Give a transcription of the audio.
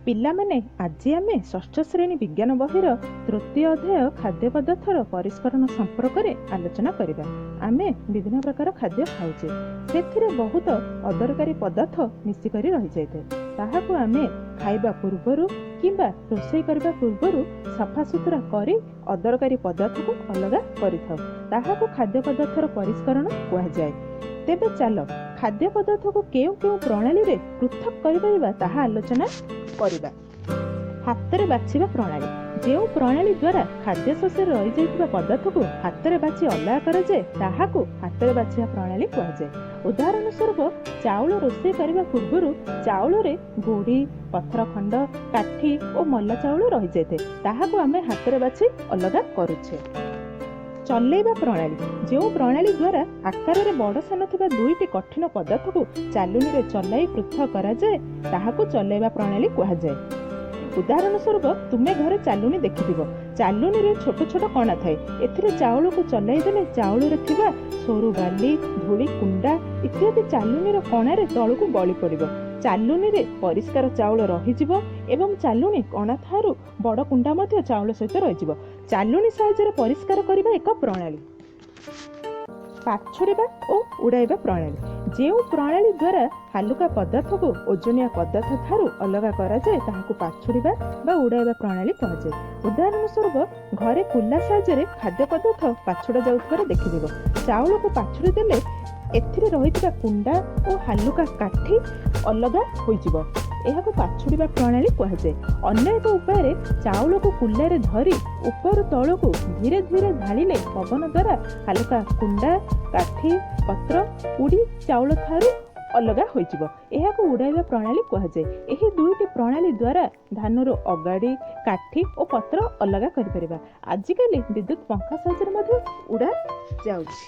ପିଲାମାନେ ଆଜି ଆମେ ଷଷ୍ଠ ଶ୍ରେଣୀ ବିଜ୍ଞାନ ବହିର ତୃତୀୟ ଅଧ୍ୟାୟ ଖାଦ୍ୟ ପଦାର୍ଥର ପରିଷ୍କରଣ ସମ୍ପର୍କରେ ଆଲୋଚନା କରିବା। ଆମେ ବିଭିନ୍ନ ପ୍ରକାର ଖାଦ୍ୟ ଖାଉଛେ, ସେଥିରେ ବହୁତ ଅଦରକାରୀ ପଦାର୍ଥ ମିଶିକରି ରହିଯାଇଥାଏ। ତାହାକୁ ଆମେ ଖାଇବା ପୂର୍ବରୁ କିମ୍ବା ରୋଷେଇ କରିବା ପୂର୍ବରୁ ସଫାସୁତୁରା କରି ଅଦରକାରୀ ପଦାର୍ଥକୁ ଅଲଗା କରିଥାଉ। ତାହାକୁ ଖାଦ୍ୟ ପଦାର୍ଥର ପରିଷ୍କରଣ କୁହାଯାଏ। ତେବେ ଚାଲ ଖାଦ୍ୟ ପଦାର୍ଥକୁ କେଉଁ କେଉଁ ପ୍ରଣାଳୀରେ ପୃଥକ କରିପାରିବା ତାହା ଆଲୋଚନା କରିବା। ହାତରେ ବାଛିବା ପ୍ରଣାଳୀ। ଯେଉଁ ପ୍ରଣାଳୀ ଦ୍ୱାରା ଖାଦ୍ୟଶସ୍ୟରେ ରହିଯାଇଥିବା ପଦାର୍ଥକୁ ହାତରେ ବାଛି ଅଲଗା କରାଯାଏ ତାହାକୁ ହାତରେ ବାଛିବା ପ୍ରଣାଳୀ କୁହାଯାଏ। ଉଦାହରଣ ସ୍ୱରୂପ, ଚାଉଳ ରୋଷେଇ କରିବା ପୂର୍ବରୁ ଚାଉଳରେ ଗୋଡ଼ି, ପଥର ଖଣ୍ଡ, କାଠି ଓ ମଲା ଚାଉଳ ରହିଯାଇଥାଏ। ତାହାକୁ ଆମେ ହାତରେ ବାଛି ଅଲଗା କରୁଛେ। ଚଲେଇବା ପ୍ରଣାଳୀ। ଯେଉଁ ପ୍ରଣାଳୀ ଦ୍ୱାରା ଆକାରରେ ବଡ଼ ସାନ ଥିବା ଦୁଇଟି କଠିନ ପଦାର୍ଥକୁ ଚାଲୁଣିରେ ଚଲାଇ ପୃଥକ କରାଯାଏ ତାହାକୁ ଚଲେଇବା ପ୍ରଣାଳୀ କୁହାଯାଏ। ଉଦାହରଣ ସ୍ୱରୂପ, ତୁମେ ଘରେ ଚାଲୁଣି ଦେଖିଥିବ। ଚାଲୁଣିରେ ଛୋଟ ଛୋଟ କଣା ଥାଏ। ଏଥିରେ ଚାଉଳକୁ ଚଲାଇ ଦେଲେ ଚାଉଳରେ ଥିବା ସରୁ ବାଲି, ଧୂଳି, କୁଣ୍ଡା ଇତ୍ୟାଦି ଚାଲୁଣିର କଣାରେ ତଳକୁ ଗଳି ପଡ଼ିବ। ଚାଲୁଣିରେ ପରିଷ୍କାର ଚାଉଳ ରହିଯିବ ଏବଂ ଚାଲୁଣି କଣା ଠାରୁ ବଡ଼ କୁଣ୍ଡା ମଧ୍ୟ ଚାଉଳ ସହିତ ରହିଯିବ। ଚାଲୁଣି ସାହାଯ୍ୟରେ ପରିଷ୍କାର କରିବା ଏକ ପ୍ରଣାଳୀ। ପାଛୁଡ଼ିବା ଓ ଉଡ଼ାଇବା ପ୍ରଣାଳୀ। ଯେଉଁ ପ୍ରଣାଳୀ ଦ୍ୱାରା ହାଲୁକା ପଦାର୍ଥକୁ ଓଜନିଆ ପଦାର୍ଥ ଠାରୁ ଅଲଗା କରାଯାଏ ତାହାକୁ ପାଛୁଡ଼ିବା ବା ଉଡ଼ାଇବା ପ୍ରଣାଳୀ କୁହାଯାଏ। ଉଦାହରଣ ସ୍ୱରୂପ, ଘରେ କୁଲା ସାହାଯ୍ୟରେ ଖାଦ୍ୟ ପଦାର୍ଥ ପାଛୁଡ଼ା ଯାଉଥିବାର ଦେଖିଥିବ। ଚାଉଳକୁ ପାଛୁଡ଼ି ଦେଲେ ଏଥିରେ ରହିଥିବା କୁଣ୍ଡା ଓ ହାଲୁକା କାଠି ଅଲଗା ହୋଇଯିବ। ଏହାକୁ ପାଛୁଡ଼ିବା ପ୍ରଣାଳୀ କୁହାଯାଏ। ଅନ୍ୟ ଏକ ଉପାୟରେ ଚାଉଳକୁ କୁଲାରେ ଧରି ଉପରୁ ତଳକୁ ଧୀରେ ଧୀରେ ଢାଳିଲେ ପବନ ଦ୍ୱାରା ହାଲୁକା କୁଣ୍ଡା, କାଠି, ପତ୍ର ଉଡ଼ି ଚାଉଳ ଠାରୁ ଅଲଗା ହୋଇଯିବ। ଏହାକୁ ଉଡ଼ାଇବା ପ୍ରଣାଳୀ କୁହାଯାଏ। ଏହି ଦୁଇଟି ପ୍ରଣାଳୀ ଦ୍ୱାରା ଧାନରୁ ଅଗାଡ଼ି, କାଠି ଓ ପତ୍ର ଅଲଗା କରିପାରିବା। ଆଜିକାଲି ବିଦ୍ୟୁତ୍ ପଙ୍ଖା ସାହାଯ୍ୟରେ ମଧ୍ୟ ଉଡ଼ା ଯାଉଛି।